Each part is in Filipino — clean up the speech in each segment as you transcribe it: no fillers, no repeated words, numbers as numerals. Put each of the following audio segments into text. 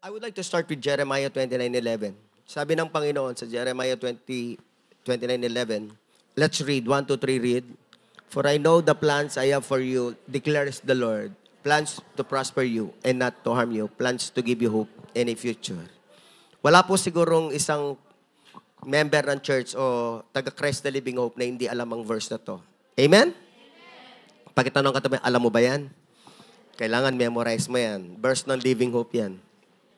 I would like to start with Jeremiah 29:11. Sabi ng Panginoon sa Jeremiah 29:11, let's read, 1 to 3 read. For I know the plans I have for you, declares the Lord, plans to prosper you and not to harm you, plans to give you hope and a future. Wala po sigurong isang member ng church o taga-Christ the Living Hope na hindi alam ang verse na to. Amen? Pagkitanong ka tabi, alam mo ba yan? Kailangan memorize mo yan. Verse ng Living Hope yan.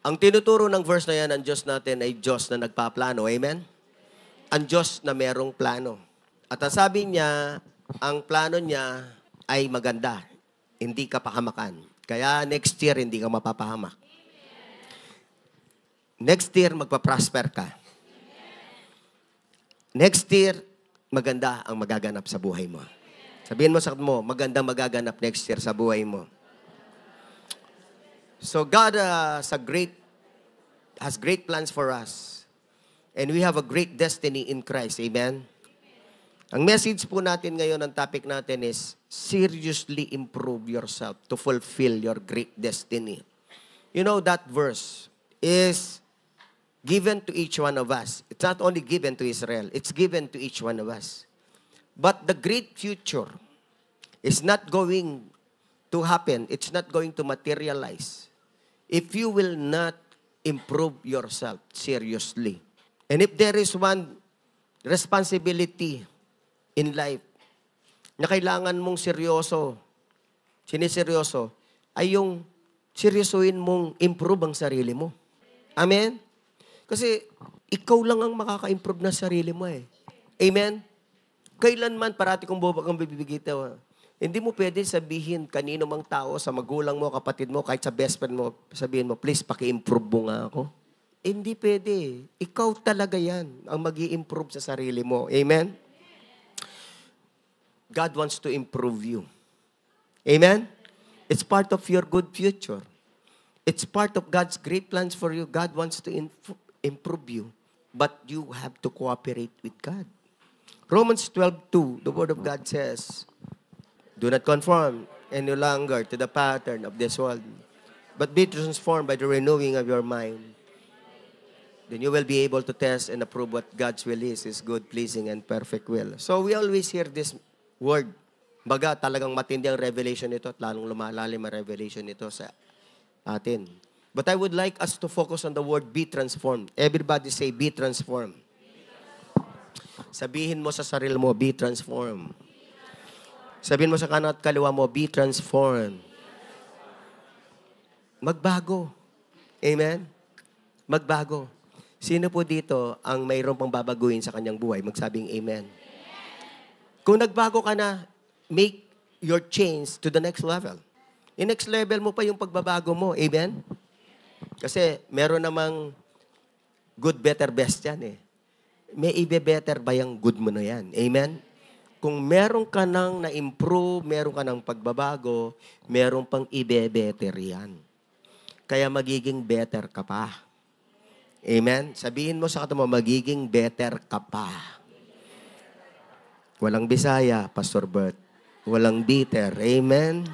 Ang tinuturo ng verse na yan, ang Diyos natin ay Diyos na nagpaplano. Amen? Ang Diyos na merong plano. At ang sabi niya, ang plano niya ay maganda. Hindi ka pahamakan. Kaya next year, hindi ka mapapahamak. Next year, magpa-prosper ka. Next year, maganda ang magaganap sa buhay mo. Sabihin mo sa mo, magandang magaganap next year sa buhay mo. So God has great plans for us. And we have a great destiny in Christ. Amen? Ang message po natin ngayon, ang topic natin is, seriously improve yourself to fulfill your great destiny. You know, that verse is given to each one of us. It's not only given to Israel, it's given to each one of us. But the great future is not going to happen. It's not going to materialize if you will not improve yourself seriously. And if there is one responsibility in life na kailangan mong siniseryoso, ay yung seryosohin mong improve ang sarili mo. Amen? Kasi ikaw lang ang makaka-improve na sarili mo eh. Amen? Kailanman parati kong bubag ang bibigitaw. Hindi mo pwede sabihin kanino mang tao, sa magulang mo, kapatid mo, kahit sa best friend mo, sabihin mo, please, paki-improve mo nga ako. Hindi pwede. Ikaw talaga yan ang mag-i-improve sa sarili mo. Amen? God wants to improve you. Amen? It's part of your good future. It's part of God's great plans for you. God wants to improve you. But you have to cooperate with God. Romans 12:2, the Word of God says, do not conform any longer to the pattern of this world, but be transformed by the renewing of your mind. Then you will be able to test and approve what God's will is, His good, pleasing, and perfect will. So we always hear this word. Baga, talagang matindi ang revelation nito at lalong lumalalim ang revelation nito sa atin. But I would like us to focus on the word be transformed. Everybody say, be transformed. Sabihin mo sa sarili mo, be transformed. Sabihin mo sa kanan at kaliwa mo, be transformed. Magbago. Amen? Magbago. Sino po dito ang mayroon pang babaguhin sa kanyang buhay? Magsabing amen. Kung nagbago ka na, make your change to the next level. Yung next level mo pa yung pagbabago mo. Amen? Kasi meron namang good, better, best yan eh. May ibe-better ba yung good mo na yan? Amen? Kung meron ka nang na-improve, meron ka nang pagbabago, meron pang ibe-better yan. Kaya magiging better ka pa. Amen? Sabihin mo sa katabi mo, magiging better ka pa. Walang Bisaya, Pastor Bert. Walang bitter. Amen?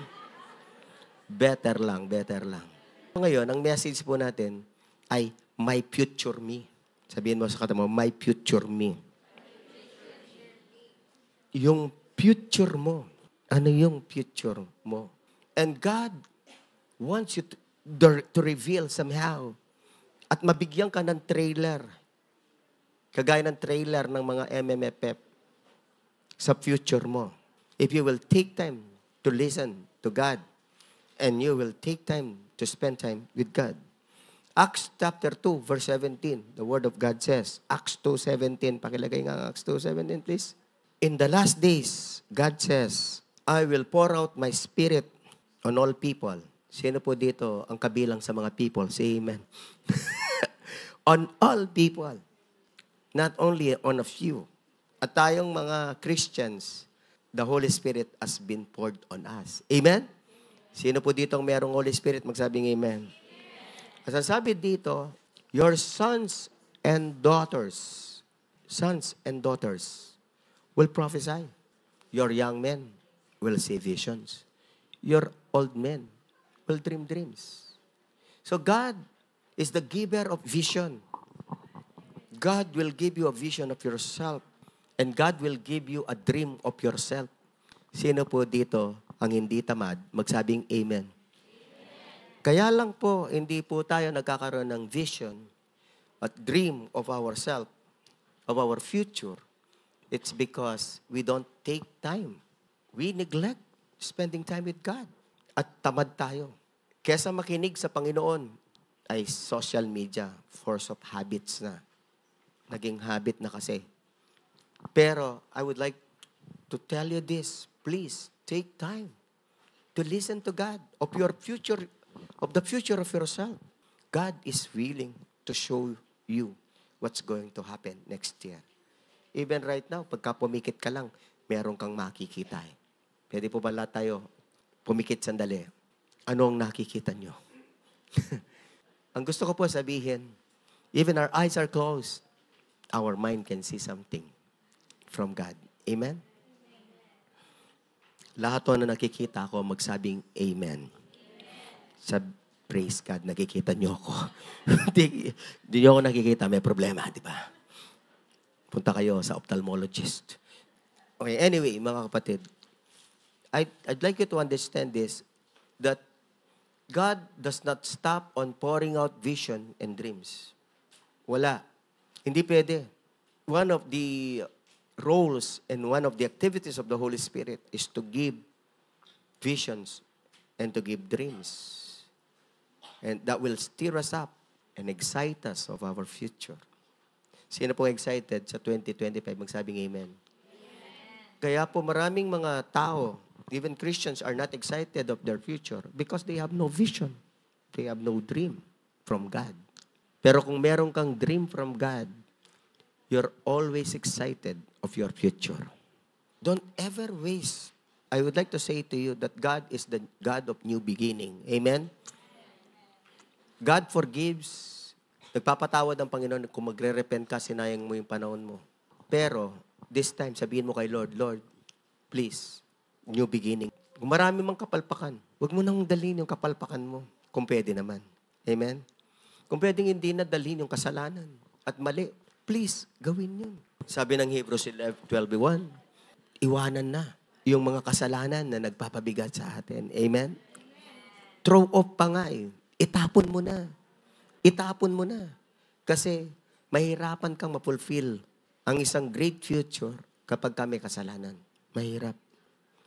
Better lang, better lang. Ngayon, ang message po natin ay my future me. Sabihin mo sa katabi mo, my future me. Yung future mo. Ano yung future mo? And God wants you to reveal somehow. At mabigyan ka ng trailer. Kagaya ng trailer ng mga MMFF sa future mo. If you will take time to listen to God and you will take time to spend time with God. Acts chapter 2, verse 17, the Word of God says, Acts 2:17, pakilagay nga Acts 2:17, please. In the last days, God says, I will pour out my spirit on all people. Sino po dito ang kabilang sa mga people? Say amen. On all people. Not only on a few. At tayong mga Christians, the Holy Spirit has been poured on us. Amen? Sino po dito ang merong Holy Spirit? Magsabing amen. At ang sabi dito, your sons and daughters will prophesy. Your young men will see visions. Your old men will dream dreams. So God is the giver of vision. God will give you a vision of yourself. And God will give you a dream of yourself. Sino po dito ang hindi tamad? Magsabing amen. Kaya lang po, hindi po tayo nagkakaroon ng vision at dream of ourselves, of our future. It's because we don't take time. We neglect spending time with God. At tamad tayo. Kesa makinig sa Panginoon, ay social media, force of habits na. Naging habit na kasi. Pero I would like to tell you this. Please, take time to listen to God of your future, of the future of yourself. God is willing to show you what's going to happen next year. Even right now, pagka pumikit ka lang, meron kang makikita. Pwede po ba lahat tayo pumikit sandali? Ano ang nakikita nyo? Ang gusto ko po sabihin, even our eyes are closed, our mind can see something from God. Amen? Lahat po na nakikita ko, magsabing Amen. Sa praise God, nakikita nyo ako. Hindi nyo ako nakikita, may problema, di ba? Punta kayo sa ophthalmologist. Okay, anyway, mga kapatid, I'd like you to understand this, that God does not stop on pouring out vision and dreams. Wala. Hindi pwede. One of the roles and one of the activities of the Holy Spirit is to give visions and to give dreams. And that will stir us up and excite us of our future. Sino pong excited sa 2025? Magsabing amen. Kaya po maraming mga tao, even Christians, are not excited of their future because they have no vision. They have no dream from God. Pero kung meron kang dream from God, you're always excited of your future. Don't ever waste. I would like to say to you that God is the God of new beginning. Amen? God forgives. Nagpapatawad ang Panginoon kung magre-repent ka, sinayang mo yung panahon mo. Pero, this time, sabihin mo kay Lord, Lord, please, new beginning. Kung marami mang kapalpakan, huwag mo nang dalhin yung kapalpakan mo. Kung pwede naman. Amen? Kung pwedeng hindi na dalhin yung kasalanan at mali, please, gawin yun. Sabi ng Hebrews 12:1, iwanan na yung mga kasalanan na nagpapabigat sa atin. Amen? Throw off pa nga eh. Itapon mo na. Itapon mo na. Kasi mahirapan kang mapulfill ang isang great future kapag ka may kasalanan. Mahirap.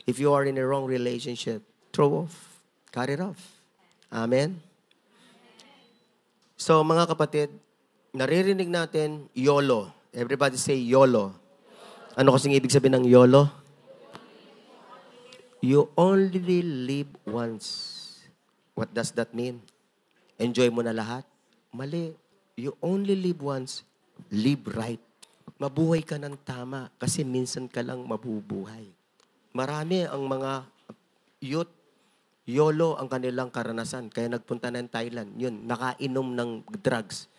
If you are in a wrong relationship, throw off. Cut it off. Amen? So mga kapatid, naririnig natin YOLO. Everybody say YOLO. Ano kasing ibig sabihin ng YOLO? You only live once. What does that mean? Enjoy mo na lahat? Mali. You only live once. Live right. Mabuhay ka ng tama kasi minsan ka lang mabubuhay. Marami ang mga youth, YOLO ang kanilang karanasan. Kaya nagpunta na ng Thailand. Yun, nakainom ng drugs.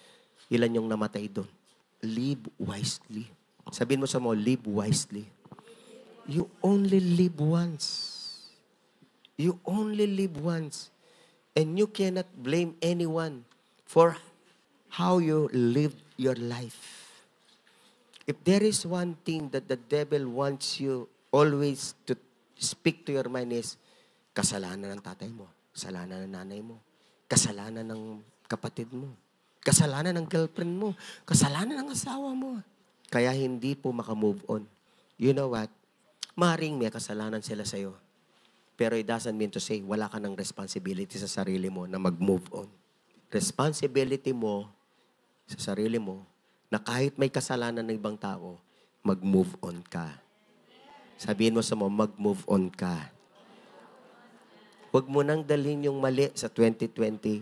Ilan yung namatay doon? Live wisely. Sabihin mo sa mo, live wisely. You only live once. You only live once. And you cannot blame anyone for how you live your life. If there is one thing that the devil wants you always to speak to your mind is, kasalanan ng tatay mo, kasalanan ng nanay mo, kasalanan ng kapatid mo, kasalanan ng girlfriend mo, kasalanan ng asawa mo. Kaya hindi po makamove on. You know what? Maring may kasalanan sila sa'yo. Pero it doesn't mean to say, wala ka ng responsibility sa sarili mo na mag-move on. Responsibility mo sa sarili mo na kahit may kasalanan ng ibang tao, mag-move on ka. Sabihin mo sa mo, mag-move on ka. Huwag mo nang dalhin yung mali sa 2025.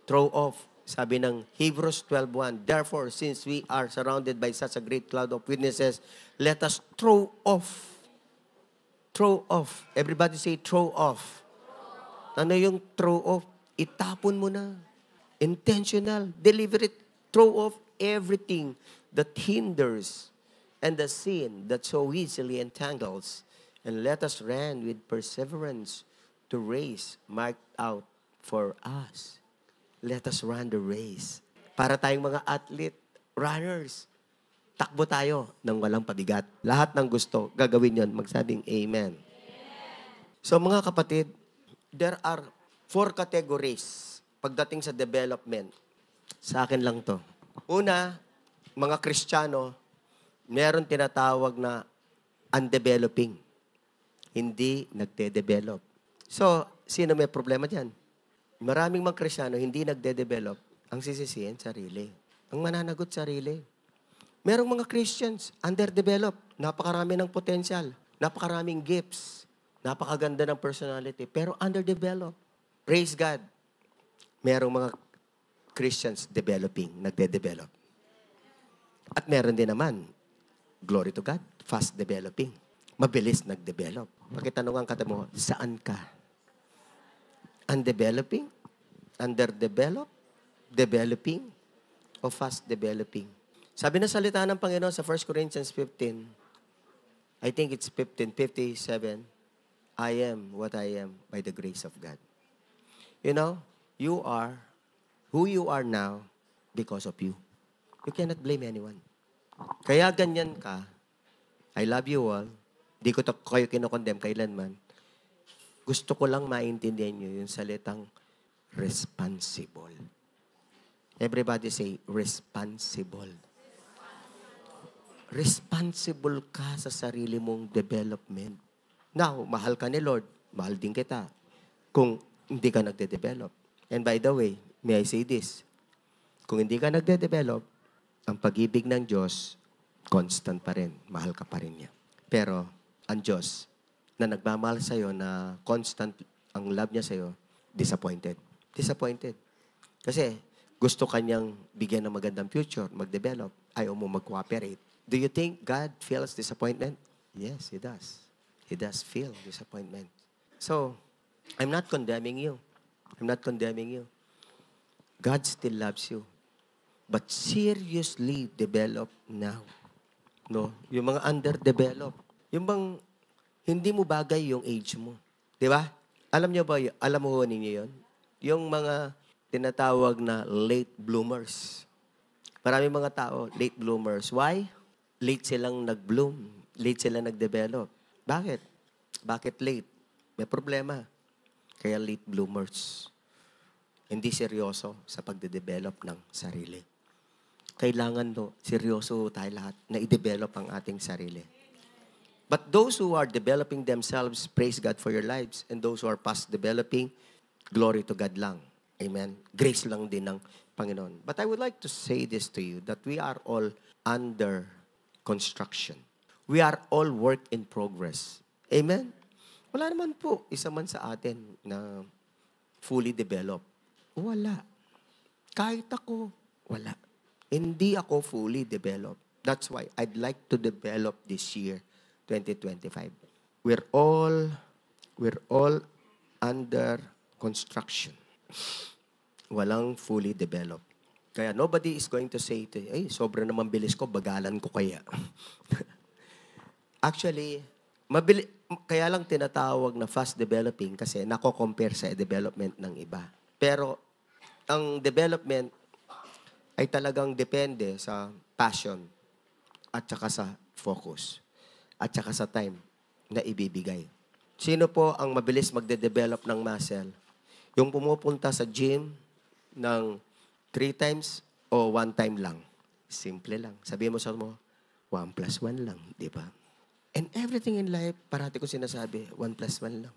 Throw off. Sabi ng Hebrews 12:1, therefore, since we are surrounded by such a great cloud of witnesses, let us throw off. Throw off. Everybody say, throw off. Ano yung throw off? Itapon mo na. Intentional. Deliberate. Throw off everything that hinders and the sin that so easily entangles. And let us run with perseverance to race marked out for us. let us run the race. Para tayong mga athlete, runners, takbo tayo ng walang pabigat. Lahat ng gusto, gagawin yon. Magsabing amen. So mga kapatid, there are 4 categories pagdating sa development. Sa akin lang to. Una, mga Kristiyano, meron tinatawag na undeveloping. Hindi nagde-develop. So, sino may problema dyan? Maraming mga Kristiyano hindi nagde-develop. Ang sisisihin, sarili. Ang mananagot, sarili. Merong mga Christians, underdeveloped. Napakarami ng potential. Napakaraming gifts. Napakaganda ng personality. Pero underdeveloped. Praise God. Merong mga Christians developing, nagde-develop. At meron din naman, glory to God, fast developing. Mabilis nag-develop. Pakitanungan ka mo, saan ka? Undeveloping? Underdeveloped? Developing? O fast developing? Sabi na salita ng Panginoon sa 1 Corinthians 15, I think it's 15:57, I am what I am by the grace of God. You know, you are who you are now because of you. You cannot blame anyone. Kaya ganyan ka. I love you all. Di ko kayo kinokondem kailanman. Gusto ko lang maintindihan nyo yung salitang responsible. Everybody say, responsible. Responsible ka sa sarili mong development. Now, mahal ka ni Lord, mahal din kita. Kung hindi ka nagde-develop. And by the way, may I say this? Kung hindi ka nagde-develop, ang pag-ibig ng Diyos, constant pa rin. Mahal ka pa rin niya. Pero, ang Diyos, na nagmamahal sa'yo, na constant ang love niya sa'yo, disappointed. Disappointed. Kasi, gusto kanyang bigyan ng magandang future, mag-develop, ayaw mo mag-cooperate. Do you think God feels disappointment? Yes, He does. He does feel disappointment. So, I'm not condemning you. I'm not condemning you. God still loves you. But seriously develop now. No? Yung mga underdeveloped. Yung bang hindi mo bagay yung age mo. Di ba? Alam nyo ba, alam mo ninyo yun? Yung mga tinatawag na late bloomers. Maraming mga tao, late bloomers. Why? Late silang nag-bloom. Late silang nag-develop. Bakit? Bakit late? May problema. Kaya late bloomers. Hindi seryoso sa pagde-develop ng sarili. Kailangan seryoso tayo lahat na i-develop ang ating sarili. But those who are developing themselves, praise God for your lives. And those who are past developing, glory to God lang. Amen. Grace lang din ng Panginoon. But I would like to say this to you, that we are all under construction. We are all work in progress. Amen? Wala naman po isa man sa atin na fully developed. Wala. Kahit ako, wala. Hindi ako fully developed. That's why I'd like to develop this year, 2025. We're all under construction. Walang fully developed. Kaya nobody is going to say, ay, sobra naman bilis ko, bagalan ko kaya. Actually, kaya lang tinatawag na fast developing kasi nako-compare sa development ng iba. Pero, ang development ay talagang depende sa passion at saka sa focus at saka sa time na ibibigay. Sino po ang mabilis magde-develop ng muscle? Yung pumupunta sa gym ng 3 times o 1 time lang. Simple lang. Sabihin mo sa mo, 1 plus 1 lang, di ba? And everything in life, parati ko sinasabi, 1 plus 1 lang.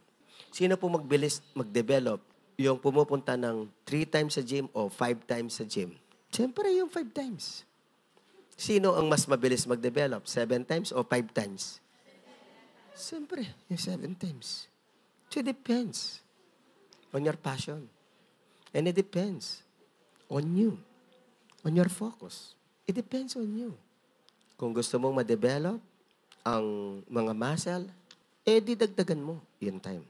Sino po magbilis mag-develop? Yung pumupunta ng 3 times sa gym o 5 times sa gym? Siyempre yung 5 times. Sino ang mas mabilis mag-develop? 7 times o 5 times? Siyempre, yung 7 times. So it depends on your passion. And it depends on you. On your focus. It depends on you. Kung gusto mong ma-develop ang mga muscle, didagdagan mo yung time.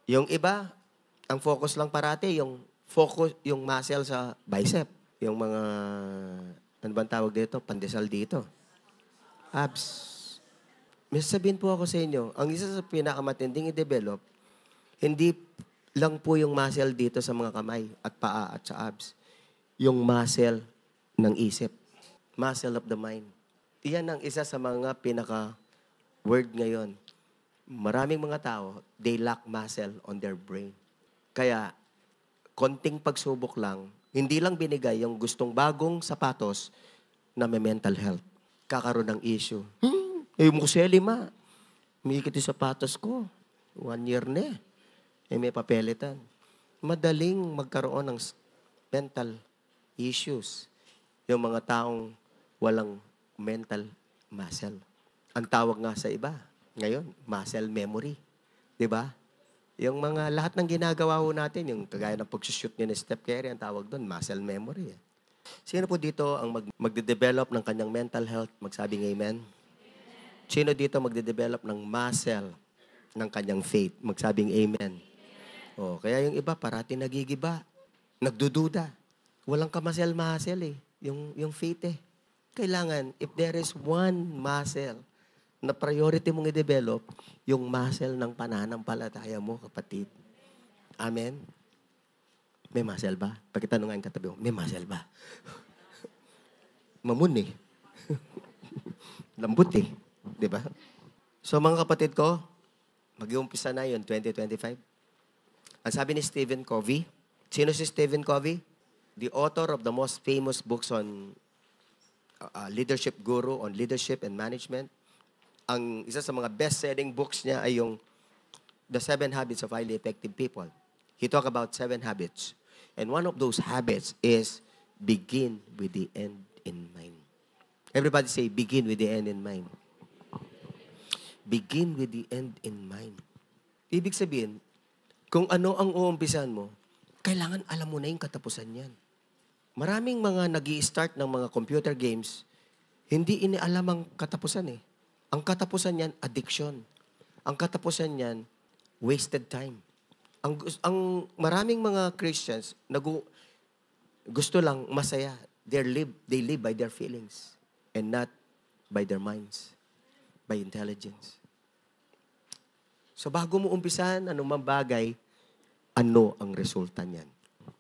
Yung iba, ang focus lang parati, yung muscle sa bicep. Yung mga, ano bang tawag dito? Pandesal dito. Abs. May sabihin po ako sa inyo, ang isa sa pinakamatinding i-develop, hindi lang po yung muscle dito sa mga kamay at paa at sa abs. yung muscle ng isip. Muscle of the mind. Iyan ang isa sa mga pinaka-word ngayon. Maraming mga tao, they lack muscle on their brain. Kaya, konting pagsubok lang, hindi lang binigay yung gustong bagong sapatos na may mental health. Kakaroon ng issue. Yung kuseli ma, umiikit yung sapatos ko. 1 year na may papelitan. Madaling magkaroon ng mental issues. Yung mga taong walang mental muscle. Ang tawag nga sa iba, ngayon, muscle memory. 'Di ba? Yung mga lahat ng ginagawa ho natin, yung kagaya ng pagsushoot ni Steph Curry, ang tawag doon, muscle memory. Sino po dito ang magde-develop ng kanyang mental health? Magsabing amen. Sino dito magde-develop ng muscle ng kanyang faith? Magsabing amen. Oh, kaya yung iba parati nagigiba, nagdududa. Walang kamasel-masel yung faith Kailangan, if there is one muscle na priority mong i-develop, yung muscle ng pananampalataya mo, kapatid. Amen? May muscle ba? Pagkitanungan katabi mo, may muscle ba? Mamun Lambot Di ba? So mga kapatid ko, mag-iumpisa na yun, 2025. Ang sabi ni Stephen Covey, sino si Stephen Covey? The author of the most famous books on leadership guru, on leadership and management. Ang isa sa mga best-selling books niya ay yung The 7 Habits of Highly Effective People. He talk about 7 habits. And one of those habits is begin with the end in mind. Everybody say, begin with the end in mind. Begin with the end in mind. Ibig sabihin, kung ano ang uumpisan mo, kailangan alam mo na yung katapusan yan. Maraming mga nag-i-start ng mga computer games, hindi inialam ang katapusan Ang katapusan yan, addiction. Ang katapusan yan, wasted time. Ang maraming mga Christians, gusto lang masaya. They live by their feelings and not by their minds, by intelligence. So bago mo umpisan, anumang bagay, ano ang resulta niyan?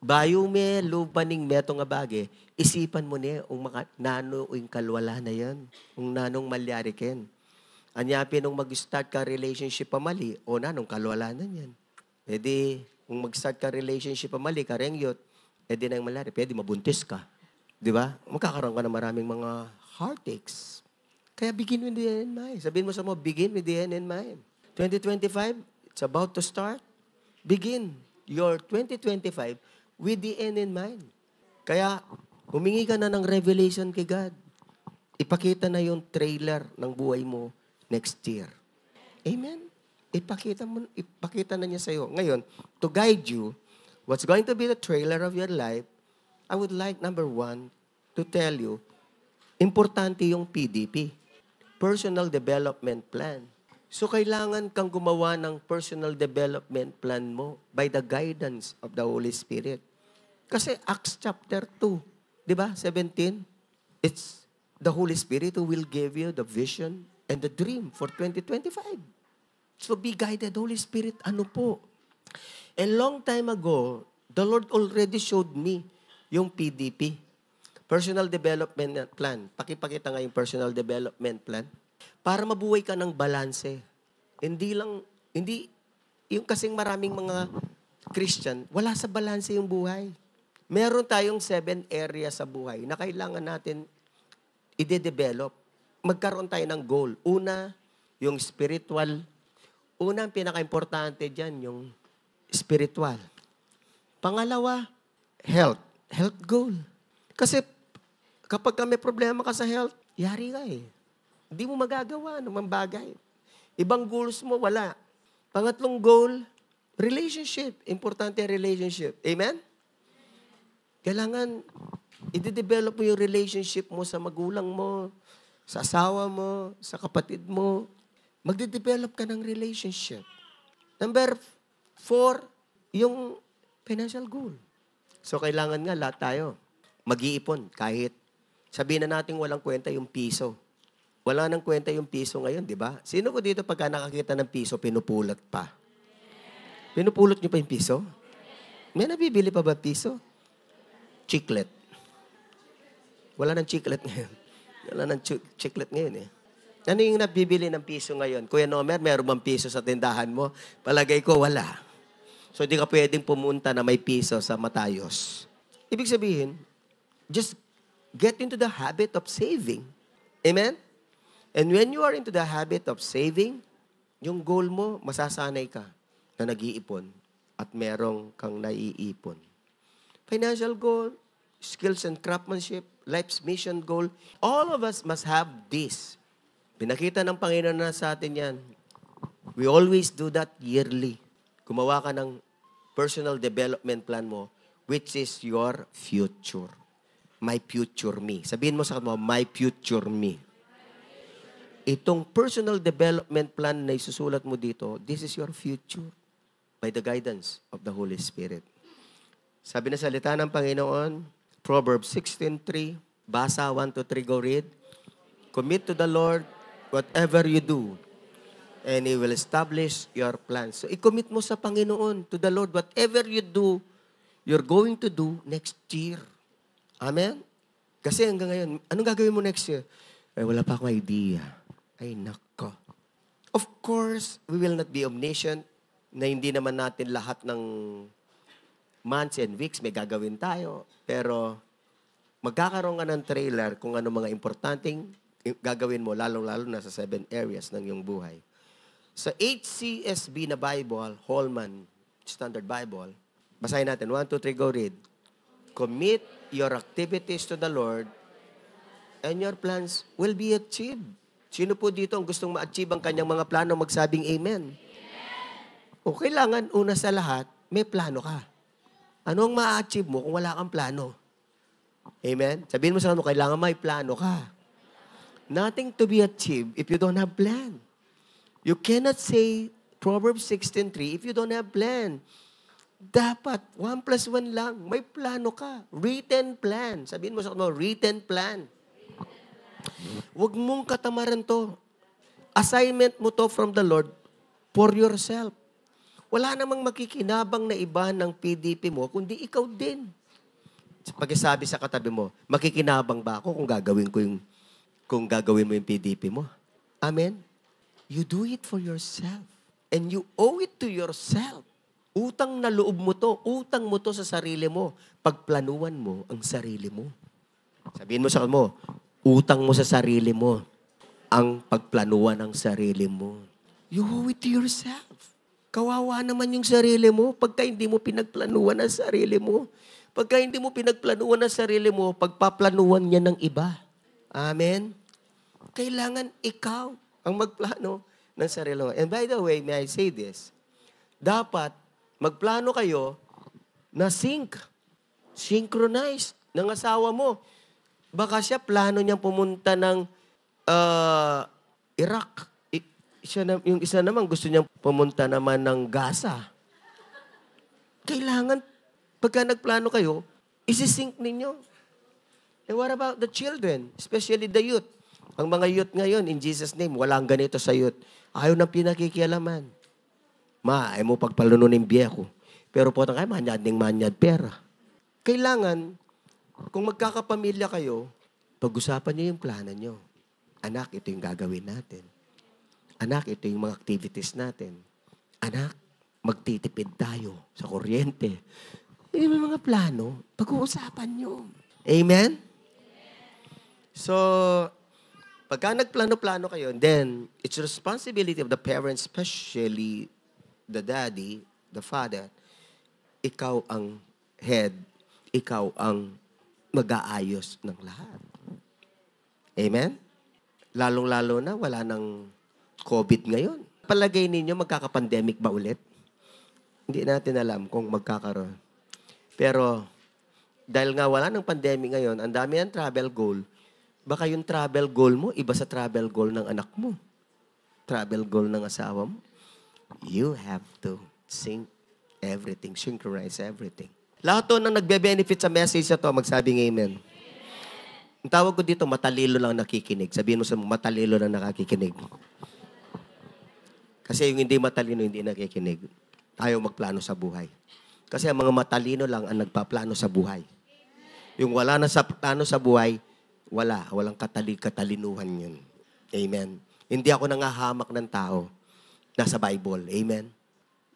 Bayo me, lupaning meto nga bagay, isipan mo niya, nano yung kalwala na yan, yung nanong malyari ken. Anyapin nung mag-start ka relationship pa mali, o nanong kalwala na yan. Pwede, kung mag-start ka relationship pa mali, karengyot, pwede na yung malyari, pwede mabuntis ka. Di ba? Magkakaroon ka ng maraming mga heartaches. Kaya begin with the end in mind. Sabihin mo sa mo, begin with the end in mind. 2025, it's about to start. Begin your 2025 with the end in mind. Kaya, humingi ka na ng revelation kay God. Ipakita na yung trailer ng buhay mo next year. Amen? Ipakita na niya sa'yo. Ngayon, to guide you, what's going to be the trailer of your life, I would like, number 1, to tell you, importante yung PDP, Personal Development Plan. So, kailangan kang gumawa ng personal development plan mo by the guidance of the Holy Spirit. Kasi Acts chapter 2, di ba, 17, it's the Holy Spirit who will give you the vision and the dream for 2025. So, be guided, Holy Spirit, ano po? A long time ago, the Lord already showed me yung PDP, Personal Development Plan. Pakipakita nga yung Personal Development Plan. Para mabuhay ka ng balanse. Hindi, yung kasing maraming mga Christian, wala sa balanse yung buhay. Meron tayong 7 areas sa buhay na kailangan natin i-develop. Magkaroon tayo ng goal. Una, yung spiritual. Una, ang pinaka-importante dyan, yung spiritual. Pangalawa, health. Health goal. Kasi kapag may problema ka sa health, yari ka Hindi mo magagawa ng bagay. Ibang goals mo, wala. Pangatlong goal, relationship. Importante ang relationship. Amen? Kailangan, i-develop mo yung relationship mo sa magulang mo, sa asawa mo, sa kapatid mo. Magde-develop ka ng relationship. Number 4, yung financial goal. So, kailangan nga lahat tayo mag-iipon kahit sabihin na natin walang kwenta yung piso. Wala nang kwenta yung piso ngayon, di ba? Sino ko dito pagka nakakita ng piso, pinupulot pa? Pinupulot niyo pa yung piso? May nabibili pa ba piso? Chiclet. Wala nang chiclet ngayon. Wala nang chiclet ngayon eh. Ano yung nabibili ng piso ngayon? Kuya Nomer, meron bang piso sa tindahan mo? Palagay ko, wala. So, di ka pwedeng pumunta na may piso sa Matayos. Ibig sabihin, just get into the habit of saving. Amen? And when you are into the habit of saving, yung goal mo, masasanay ka na nag-iipon at merong kang naiipon. Financial goal, skills and craftsmanship, life's mission goal, all of us must have this. Pinakita ng Panginoon na sa atin yan. We always do that yearly. Gumawa ka ng personal development plan mo, which is your future. My future me. Sabihin mo sa mo, my future me. Itong personal development plan na isusulat mo dito, this is your future by the guidance of the Holy Spirit. Sabi na salita ng Panginoon, Proverbs 16:3, basa 1 to 3, go read. Commit to the Lord whatever you do, and He will establish your plans. So, i-commit mo sa Panginoon, to the Lord, whatever you do, you're going to do next year. Amen? Kasi hanggang ngayon, anong gagawin mo next year? Ay, wala pa akong idea. Ay, nako. Of course, we will not be omniscient na hindi naman natin lahat ng months and weeks may gagawin tayo. Pero, magkakaroon ka ng trailer kung ano mga importanteng gagawin mo, lalong-lalo na sa 7 areas ng iyong buhay. Sa HCSB na Bible, Holman Standard Bible, basahin natin. 1, 2, 3, go read. Commit your activities to the Lord and your plans will be achieved. Sino po dito ang gustong ma-achieve ang kanyang mga plano? Magsabing amen. O kailangan, una sa lahat, may plano ka. Ano ang ma-achieve mo kung wala kang plano? Amen? Sabihin mo sa kanila, kailangan may plano ka. Nothing to be achieved if you don't have plan. You cannot say Proverbs 16:3 if you don't have plan. Dapat 1 + 1 lang. May plano ka. Written plan. Sabihin mo sa kanila, written plan. Huwag mong katamaran to. Assignment mo to from the Lord for yourself. Wala namang makikinabang na iba ng PDP mo, kundi ikaw din. Pag-isabi sa katabi mo, makikinabang ba ako kung gagawin mo yung PDP mo? Amen? You do it for yourself. And you owe it to yourself. Utang na loob mo to. Utang mo to sa sarili mo. Pagplanuan mo ang sarili mo. Sabihin mo sa mo, utang mo sa sarili mo ang pagplanuan ng sarili mo. You owe it to yourself. Kawawa naman yung sarili mo pagka hindi mo pinagplanuan ang sarili mo. Pagka hindi mo pinagplanuan ang sarili mo, pagpaplanuan niya ng iba. Amen? Kailangan ikaw ang magplano ng sarili mo. And by the way, may I say this? Dapat magplano kayo na synchronize ng asawa mo. Baka siya plano niyang pumunta ng Iraq. Yung isa naman gusto niyang pumunta naman ng Gaza. Kailangan, pagka nagplano kayo, isi-sync ninyo. And what about the children? Especially the youth. Ang mga youth ngayon, in Jesus' name, walang ganito sa youth. Ayaw ng pinakikialaman. Ayaw mo pagpalununin biya ko. Pero po kayo, manyad pera. Kailangan, kung magkakapamilya kayo, pag-usapan niyo yung plano niyo. Anak, ito yung gagawin natin. Anak, ito yung mga activities natin. Anak, magtitipid tayo sa kuryente. Yung mga plano, pag-uusapan niyo. Amen? So, pagka nagplano-plano kayo, then, it's responsibility of the parents, especially the daddy, the father, ikaw ang head, ikaw ang mag-aayos ng lahat. Amen? Lalong-lalo na, wala nang COVID ngayon. Palagay ninyo, magkaka-pandemic ba ulit? Hindi natin alam kung magkakaroon. Pero, dahil nga wala ng pandemic ngayon, ang dami ng travel goal, baka yung travel goal mo, iba sa travel goal ng anak mo. Travel goal ng asawa mo. You have to sync everything, synchronize everything. Lahat to nang nagbe-benefit sa message na to, magsabing amen. Ang tawag ko dito, matalino lang nakikinig. Sabihin mo sa matalino lang nakakikinig. Kasi yung hindi matalino, hindi nakikinig. Ayaw magplano sa buhay. Kasi ang mga matalino lang ang nagpaplano sa buhay. Yung wala na sa plano sa buhay, Walang katalinuhan yun. Amen. Hindi ako nangahamak ng tao. Nasa Bible. Amen.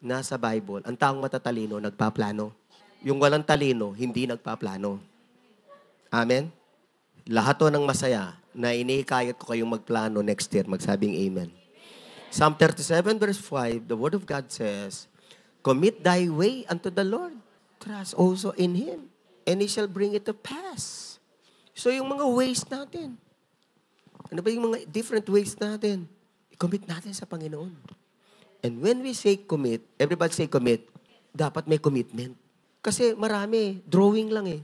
Nasa Bible. Ang taong matatalino, nagpaplano. Yung walang talino, hindi nagpaplano. Amen? Lahat to ng masaya na inikayat ko kayong magplano next year, magsabing amen. Psalm 37 verse 5, the Word of God says, commit thy way unto the Lord. Trust also in Him, and He shall bring it to pass. So yung mga ways natin, ano ba yung mga different ways natin? I-commit natin sa Panginoon. And when we say commit, everybody say commit, dapat may commitment. Kasi marami, drawing lang eh.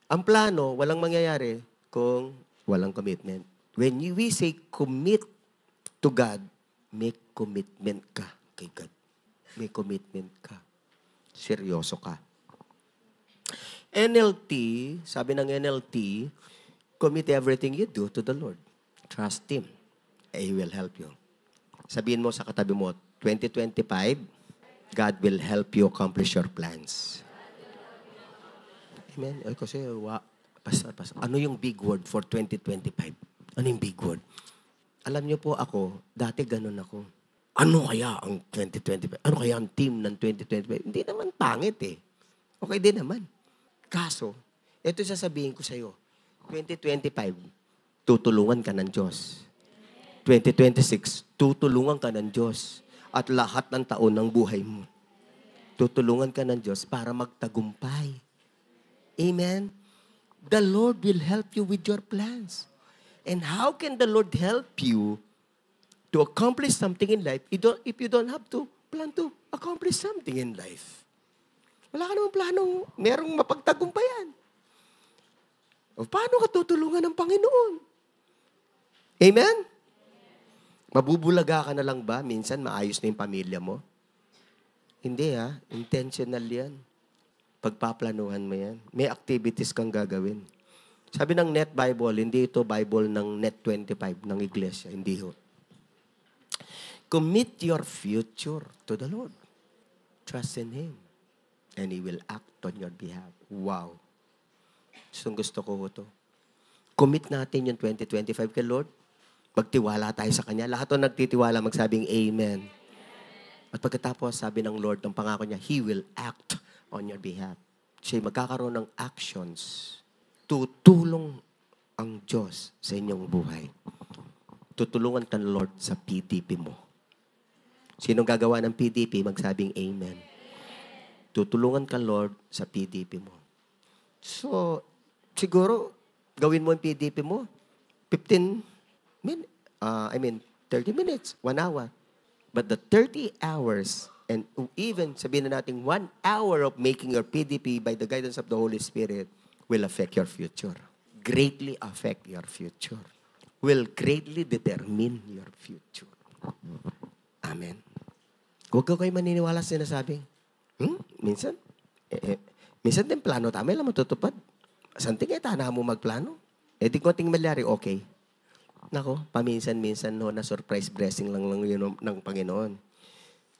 Ang plano, walang mangyayari kung walang commitment. When we say commit to God, may commitment ka kay God. May commitment ka. Seryoso ka. NLT, sabi ng NLT, commit everything you do to the Lord. Trust Him. He will help you. Sabihin mo sa katabi mo, 2025, God will help you accomplish your plans. Amen. Ay, kasi, pastor, ano yung big word for 2025? Ano yung big word? Alam niyo po ako, dati ganun ako. Ano kaya ang 2025? Ano kaya ang team ng 2025? Hindi naman pangit eh. Okay din naman. Kaso, ito sasabihin ko sa iyo, 2025, tutulungan ka ng Diyos. 2026, tutulungan ka ng Diyos. At lahat ng taon ng buhay mo, tutulungan ka ng Diyos para magtagumpay. Amen? The Lord will help you with your plans. And how can the Lord help you to accomplish something in life if you don't have to plan to accomplish something in life? Wala ka namang planong merong mapagtagumpayan. O paano ka tutulungan ng Panginoon? Amen? Mabubulaga ka na lang ba? Minsan maayos na yung pamilya mo? Hindi ha. Intentional yan. Pagpaplanuhan mo yan. May activities kang gagawin. Sabi ng Net Bible, hindi ito Bible ng Net 25 ng Iglesia. Hindi ho. Commit your future to the Lord. Trust in Him. And He will act on your behalf. Wow. Gusto ko ito. Commit natin yung 2025 kay Lord. Magtiwala tayo sa Kanya. Lahat o nagtitiwala, magsabing Amen. At pagkatapos, sabi ng Lord, ng pangako niya, He will act on your behalf. Siya magkakaroon ng actions. Tutulong ang Diyos sa inyong buhay. Tutulungan ka ng Lord sa PDP mo. Sinong gagawa ng PDP, magsabing Amen. Tutulungan ka, Lord, sa PDP mo. So, siguro, gawin mo yung PDP mo, 30 minutes, 1 hour. But the 30 hours, and even sabihin na natin 1 hour of making your PDP by the guidance of the Holy Spirit will affect your future. Greatly affect your future. Will greatly determine your future. Amen. Huwag ka kayo maniniwala sa sinasabi. Minsan din plano tayo lang matutupad. Santing tana mo magplano. Di ko ting malyari, okay. Nako, paminsan-minsan na surprise blessing lang yun ng Panginoon.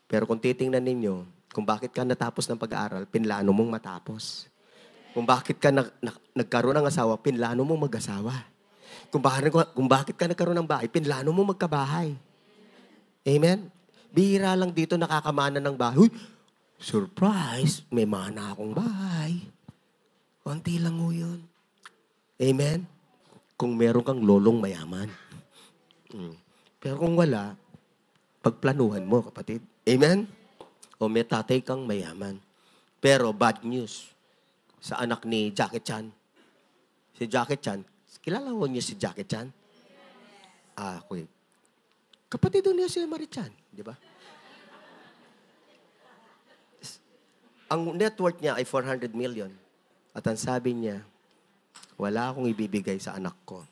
Pero kung titingnan ninyo, kung bakit ka natapos ng pag-aaral, pinlano mong matapos. Kung bakit ka nagkaroon ng asawa, pinlano mong mag-asawa. Kung bakit ka nagkaroon ng bahay, pinlano mong magkabahay. Amen? Bihira lang dito nakakamana ng bahay. Uy, surprise, may mana akong bahay. Konti lang mo yun. Amen? Kung meron kang lolong mayaman. Pero kung wala, pagplanuhan mo, kapatid. Amen? O may tatay kang mayaman. Pero bad news sa anak ni Jackie Chan. Si Jackie Chan, kilala mo niyo si Jackie Chan? Okay. Kapatid niya si Marie Chan, di ba? Ang net worth niya ay 400 million. At ang sabi niya, wala akong ibibigay sa anak ko.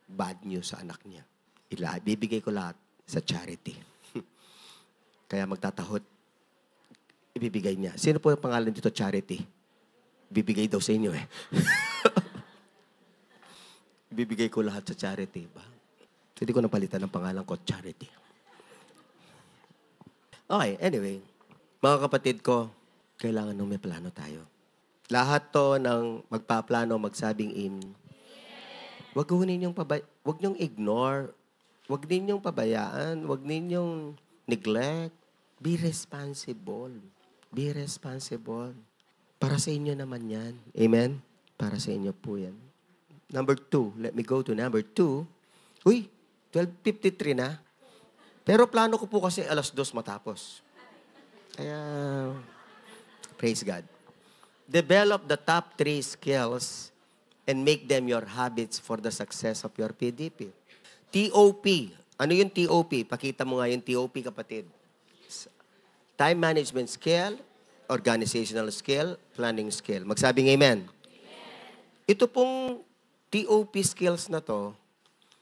Bad news sa anak niya. Ibibigay ko lahat sa charity. Kaya magtatahot, ibibigay niya. Sino po yung pangalan dito, charity? Bibigay daw sa inyo eh. Ibibigay ko lahat sa charity. Ba? Hindi ko napalitan ng pangalan ko, charity. Okay, anyway. Mga kapatid ko, kailangan nung may plano tayo. Lahat to ng magpaplano, magsabing Wag niyong ignore. Wag ninyong pabayaan. Wag ninyong neglect. Be responsible. Be responsible. Para sa inyo naman yan. Amen? Para sa inyo po yan. Number 2. Let me go to number 2. Uy, 12:53 na. Pero plano ko po kasi 2:00 matapos. Kaya, praise God. Develop the top 3 skills and make them your habits for the success of your PDP. TOP. Ano yung TOP? Pakita mo nga yung TOP, kapatid. Time management skill, organizational skill, planning skill. Magsabing amen. Ito pong TOP skills na to,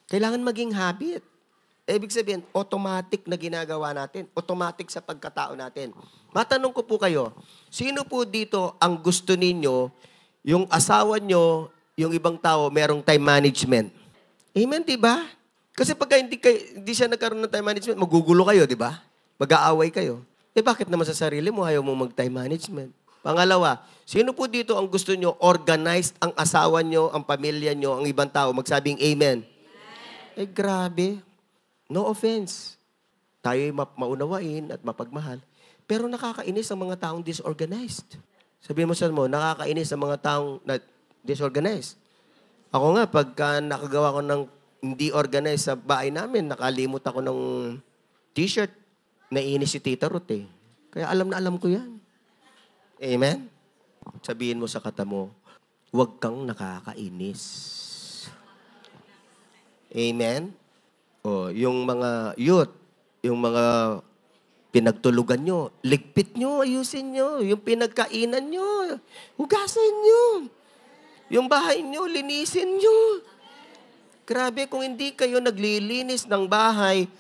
kailangan maging habit. Ibig sabihin, automatic na ginagawa natin. Automatic sa pagkatao natin. Matanong ko po kayo, sino po dito ang gusto ninyo, yung asawa nyo, yung ibang tao, merong time management? Amen, di ba? Kasi pagka hindi siya nagkaroon ng time management, magugulo kayo, di ba? Mag-aaway kayo. Bakit naman sa sarili mo ayaw mo mag-time management? Pangalawa, sino po dito ang gusto nyo organized ang asawa nyo, ang pamilya nyo, ang ibang tao? Magsabing amen. Grabe. No offense. Tayo'y maunawain at mapagmahal. Pero nakakainis ang mga taong disorganized. Sabihin mo sa mo, nakakainis ang mga taong disorganized. Ako nga, pagka nakagawa ko ng hindi organized sa bahay namin, nakalimot ako ng t-shirt, naiinis si Tita Ruth eh. Kaya alam na alam ko yan. Amen? Sabihin mo sa kata mo, huwag kang nakakainis. Amen? Yung mga youth, yung mga pinagtulugan nyo, ligpit nyo, ayusin nyo. Yung pinagkainan nyo, hugasan nyo. Yung bahay nyo, linisin nyo. Grabe, kung hindi kayo naglilinis ng bahay,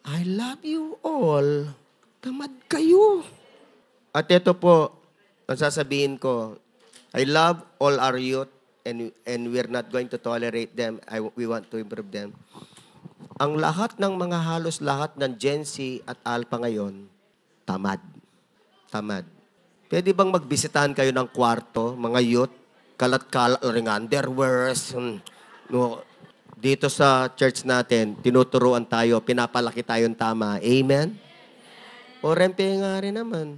I love you all. Tamad kayo. At ito po, ang sasabihin ko, I love all our youth and we're not going to tolerate them. We want to improve them. Ang lahat ng halos lahat ng Gen Z at Alpha ngayon, tamad. Tamad. Pwede bang magbisitahan kayo ng kwarto, mga youth? Kalat-kalat ring underwears. No, dito sa church natin, tinuturuan tayo, pinapalaki tayong tama. Amen? O rempe nga rin naman.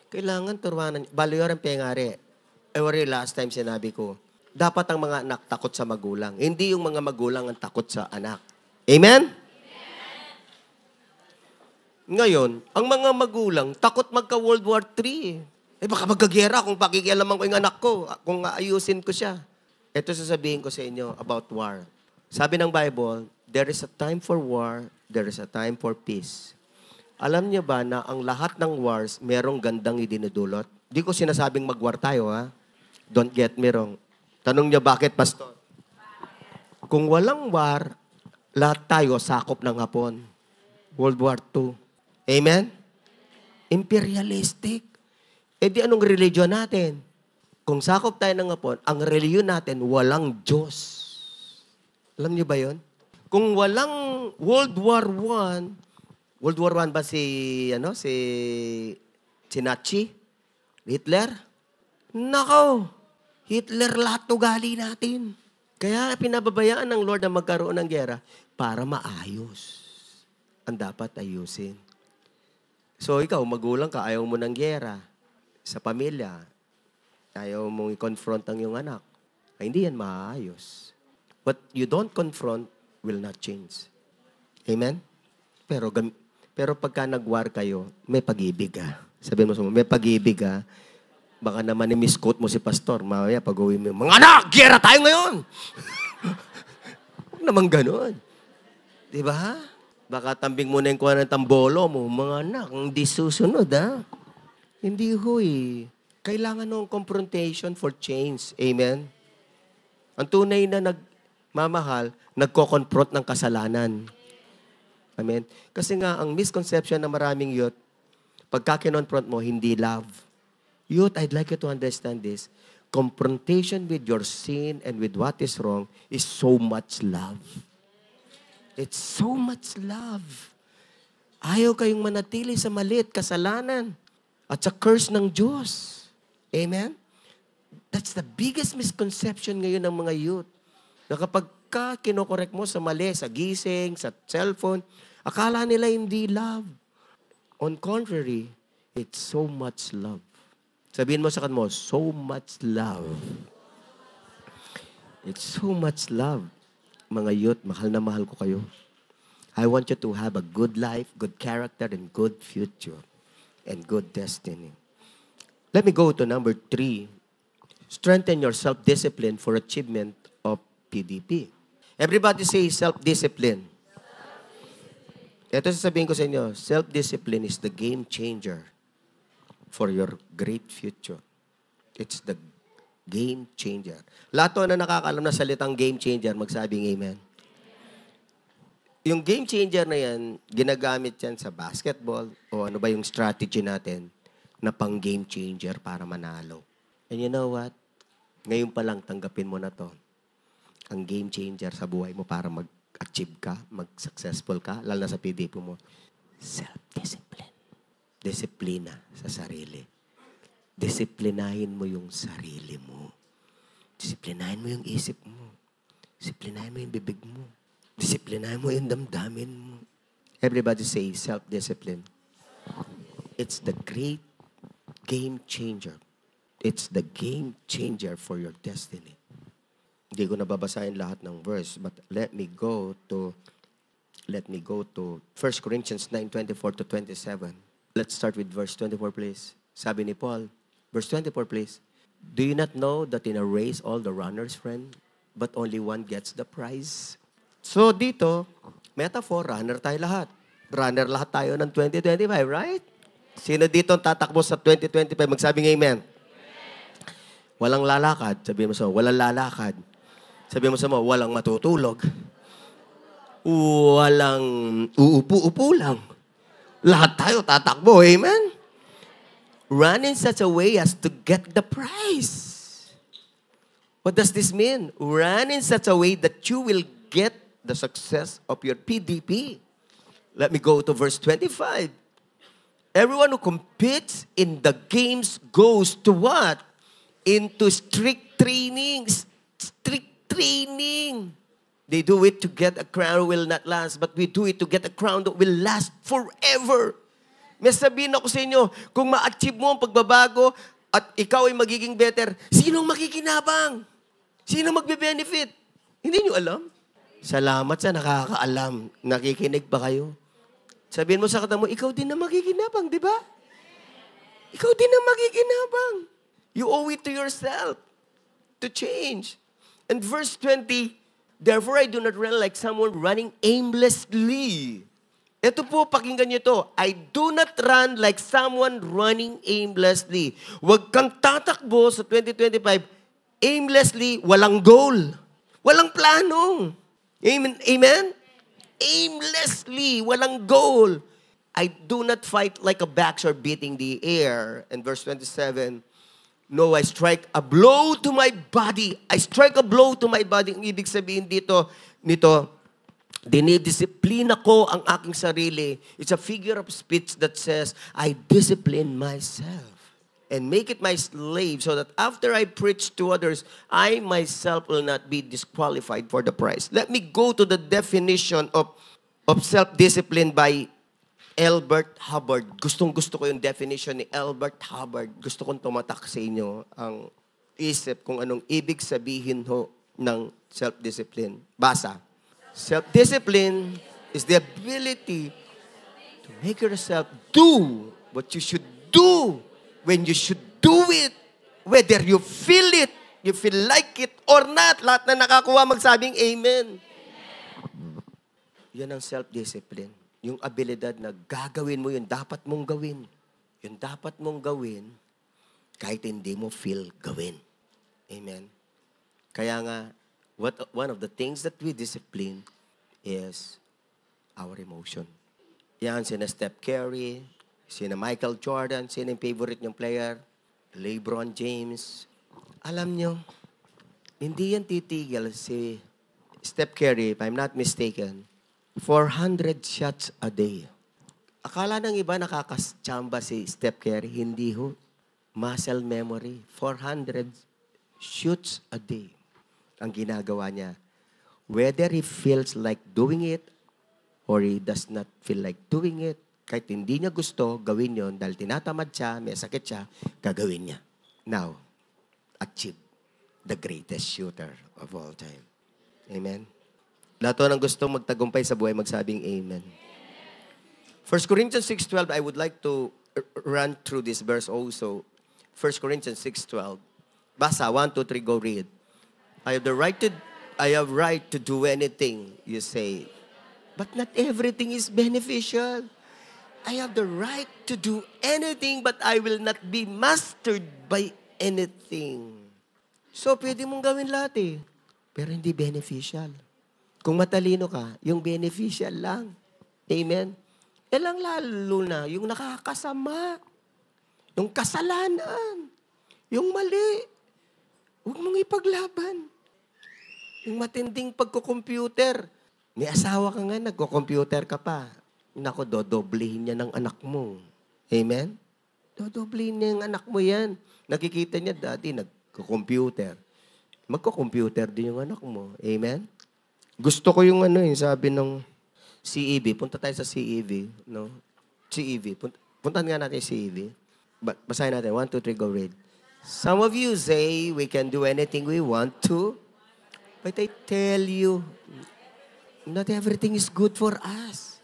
Kailangan turuanan. Baliw rempe nga rin. Last time sinabi ko, dapat ang mga anak takot sa magulang. Hindi yung mga magulang ang takot sa anak. Amen? Ngayon, ang mga magulang takot magka-World War III. Baka magkagera kung pakikialaman ko yung anak ko, kung aayusin ko siya. Ito sasabihin ko sa inyo about war. Sabi ng Bible, there is a time for war, there is a time for peace. Alam niyo ba na ang lahat ng wars, merong gandang idinudulot? Di ko sinasabing mag-war tayo, ha? Don't get me wrong. Tanong niyo bakit, Pastor? Kung walang war, lahat tayo sakop ng Hapon. World War II. Amen? Imperialistic. Di anong religion natin? Kung sakop tayo ng Hapon, ang reliyon natin, walang Diyos. Alam niyo ba yon? Kung walang World War I, World War I ba si Nazi? Hitler? Nako! Hitler lahat ugali natin. Kaya pinababayaan ng Lord na magkaroon ng gera para maayos. Ang dapat ayusin. So ikaw, magulang ka, ayaw mo ng gera sa pamilya. Ayaw mong i-confront ang iyong anak. Hindi yan maayos. What you don't confront will not change. Amen? Pero pagka nag-war kayo, may pag-ibig ha. Sabihin mo sa may pag-ibig ha. Baka naman i-misquote mo si Pastor. Mamaya pag-uwi mo, mga anak, gera tayo ngayon! Huwag naman ganun. Diba? Baka tambing mo na yung kuha ng tambolo mo. Mga anak, hindi susunod ha. Hindi huy. Kailangan ng confrontation for change. Amen? Ang tunay na nagmamahal, nagko-confront ng kasalanan. Amen? Kasi nga, ang misconception ng maraming youth, pagka kinonfront mo, hindi love. Youth, I'd like you to understand this. Confrontation with your sin and with what is wrong is so much love. It's so much love. Ayaw kayong manatili sa maliit, kasalanan, at sa curse ng Diyos. Amen? That's the biggest misconception ngayon ng mga youth. Na kapag kinokorek mo sa mali, sa gising, sa cellphone, akala nila hindi love. On contrary, it's so much love. Sabihin mo sa kanmo, so much love. It's so much love. Mga youth, mahal na mahal ko kayo. I want you to have a good life, good character, and good future, and good destiny. Let me go to number 3. Strengthen your self-discipline for achievement of PDP. Everybody say self-discipline. Ito sasabihin ko sa inyo, self-discipline is the game changer for your great future. It's the game changer. Lahat na nakakalam na salitang game changer, magsabing amen. Yung game changer na yan, ginagamit yan sa basketball o ano ba yung strategy natin na pang game changer para manalo. And you know what? Ngayon pa lang tanggapin mo na to. Ang game changer sa buhay mo para mag-achieve ka, mag-successful ka, lalo na sa PDP mo. Self-discipline. Disiplina sa sarili. Disiplinahin mo yung sarili mo. Disiplinahin mo yung isip mo. Disiplinahin mo yung bibig mo. Disiplinahin mo yung damdamin mo. Everybody say self-discipline. It's the great game changer. It's the game changer for your destiny. Hindi ko nababasahin lahat ng verse, but let me go to 1 Corinthians 9:24-27. Let's start with verse 24, please. Sabi ni Paul, verse 24, please. Do you not know that in a race all the runners run, but only one gets the prize? So dito, metaphor, runner tayo lahat. Runner lahat tayo ng 2025, right? Sino dito ang tatakbo sa 2025? Magsabing amen. Walang lalakad. Sabihin mo sa walang lalakad. Sabihin mo sa walang matutulog. Walang uupo-upo lang. Lahat tayo tatakbo, amen? Run in such a way as to get the prize. What does this mean? Run in such a way that you will get the success of your PDP. Let me go to verse 25. Everyone who competes in the games goes to what? Into strict training. Strict training. They do it to get a crown will not last, but we do it to get a crown that will last forever. May sabihin ako sa inyo, kung ma-achieve mo ang pagbabago at ikaw ay magiging better, sinong makikinabang? Sino magbe-benefit? Hindi nyo alam? Salamat sa nakakaalam. Nakikinig ba kayo? Sabihin mo sa kata mo, ikaw din na magiginabang, di ba? Ikaw din na magiginabang. You owe it to yourself to change. And verse 20, therefore I do not run like someone running aimlessly. Ito po, pakinggan nyo to. I do not run like someone running aimlessly. Huwag kang tatakbo sa 2025 aimlessly, walang goal. Walang plano. Amen? Amen? Aimlessly, walang goal. I do not fight like a boxer beating the air. And verse 27, no, I strike a blow to my body. I strike a blow to my body. Ang ibig sabihin nito, dinidisiplina ko ang aking sarili. It's a figure of speech that says, I discipline myself and make it my slave so that after I preach to others, I myself will not be disqualified for the prize. Let me go to the definition of self-discipline by Albert Hubbard. Gustong-gusto ko yung definition ni Albert Hubbard. Gusto kong tumatak sa inyo ang isip kung anong ibig sabihin ho ng self-discipline. Basa. Self-discipline is the ability to make yourself do what you should do when you should do it. Whether you feel it, you feel like it or not. Lahat na nakakuha magsabing amen. Yan ang self-discipline. Yung abilidad na gagawin mo yung dapat mong gawin. Yung dapat mong gawin kahit hindi mo feel gawin. Amen. Kaya nga, one of the things that we discipline is our emotion. Yan, sina Steph Curry, sina Michael Jordan, sina yung favorite niyong player, LeBron James. Alam niyo, hindi yan titigil si Steph Curry, if I'm not mistaken, 400 shots a day. Akala ng iba nakakatsamba si Steph Curry, hindi ho. Muscle memory, 400 shoots a day ang ginagawa niya Whether he feels like doing it or he does not feel like doing it, kahit hindi niya gusto, gawin yon dahil tinatamad siya, may sakit siya, gagawin niya. Now, achieve the greatest shooter of all time. Amen? Lahat ng gusto magtagumpay sa buhay, magsabing amen. 1 Corinthians 6:12, I would like to run through this verse also. 1 Corinthians 6:12. Basa, 1, 2, 3, go read. I have right to do anything, you say. But not everything is beneficial. I have the right to do anything, but I will not be mastered by anything. So, pwede mong gawin lahat eh. Pero hindi beneficial. Kung matalino ka, yung beneficial lang. Amen? Lang lalo na, yung nakakasama. Yung kasalanan. Yung mali. Huwag mong ipaglaban. Yung matinding pagko-computer. May asawa ka nga, nagko-computer ka pa. Nako, dodoblehin niya ng anak mo. Amen? Dodoblehin niya ng anak mo yan. Nakikita niya, dati nagko-computer. Magko-computer din yung anak mo. Amen? Gusto ko yung sabi ng CEV. Punta tayo sa CEV. No? CEV. Puntahan nga natin yung CEV. Basahin natin. 1, 2, 3, go read. Some of you say we can do anything we want to. But I tell you, not everything is good for us.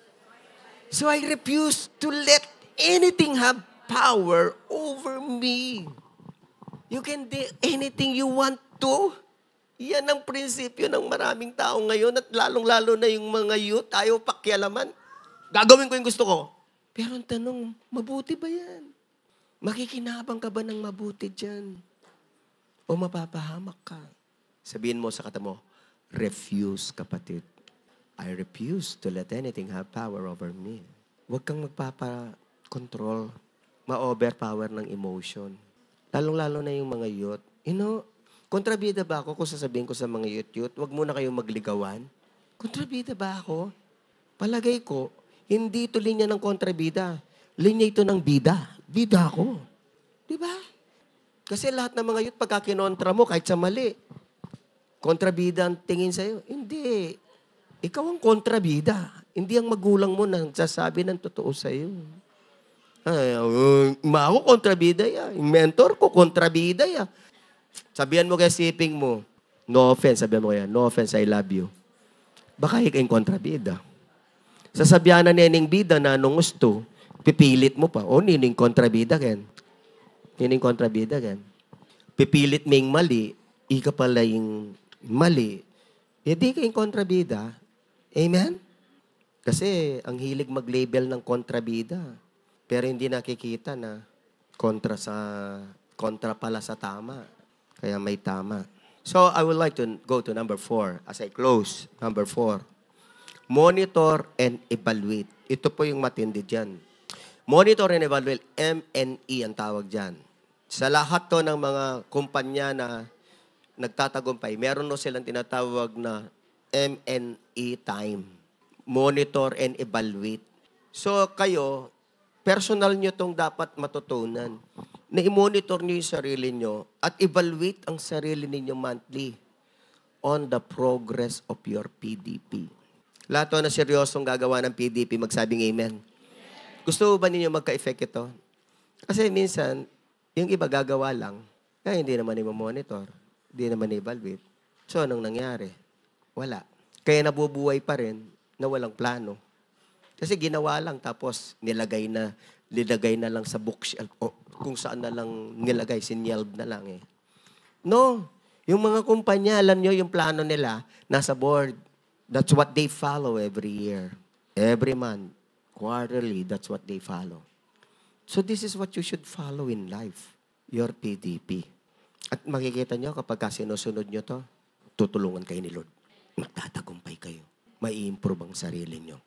So I refuse to let anything have power over me. You can do anything you want to. Yan ang prinsipyo ng maraming tao ngayon at lalong-lalo na yung mga youth, ayaw pakialaman. Gagawin ko yung gusto ko. Pero ang tanong, mabuti ba yan? Makikinabang ka ba ng mabuti dyan? O mapapahamak ka? Sabihin mo sa kata mo, refuse, kapatid. I refuse to let anything have power over me. Huwag kang magpapa-control, ma-overpower ng emotion. Lalong-lalo na yung mga youth. Kontrabida ba ako kung sasabihin ko sa mga youth, huwag muna kayong magligawan? Kontrabida ba ako? Palagay ko, hindi ito linya ng kontrabida. Linya ito ng bida. Bida ako. Di ba? Kasi lahat ng mga youth, pagka kinontra mo, kahit sa mali, kontrabida ang tingin sa'yo. Hindi. Ikaw ang kontrabida. Hindi ang magulang mo na nagsasabi ng totoo sa'yo. Ako kontrabida yan. Yung mentor ko, kontrabida yan. Sabihan mo kaya siping mo, no offense, sabihan mo kaya, no offense, I love you. Baka ikayong kontrabida. Sasabihan na nining bida na nung gusto, pipilit mo pa. O, nining kontrabida ken. Nining kontrabida ken. Pipilit ming mali, ika pala yung mali. Di kayong kontrabida. Amen? Kasi ang hilig mag-label ng kontrabida. Pero hindi nakikita na kontra pala sa tama. Kaya may tama. So, I would like to go to number 4 as I close. Number 4. Monitor and evaluate. Ito po yung matindi dyan. Monitor and evaluate. M&E ang tawag dyan. Sa lahat to ng mga kumpanya na nagtatagumpay, meron no silang tinatawag na M&E time. Monitor and evaluate. So, kayo, personal nyo itong dapat matutunan. Na i-monitor nyo yung sarili nyo at evaluate ang sarili ninyo monthly on the progress of your PDP. Lahat na seryosong gagawa ng PDP, magsabing amen. Gusto ba ninyo magka-effect ito? Kasi minsan, yung iba gagawa lang, kaya hindi naman i-monitor, hindi naman i-evaluate. So, anong nangyari? Wala. Kaya nabubuhay pa rin na walang plano. Kasi ginawa lang, tapos nilagay na lang sa bookshelf, o kung saan na lang nilagay, sinyelb na lang eh. No. Yung mga kumpanya, alam nyo, yung plano nila, nasa board. That's what they follow every year. Every month. Quarterly, that's what they follow. So this is what you should follow in life. Your PDP. At makikita nyo, kapag sinusunod nyo to, tutulungan kayo ni Lord. Magtatagumpay kayo. Mai-improve ang sarili nyo.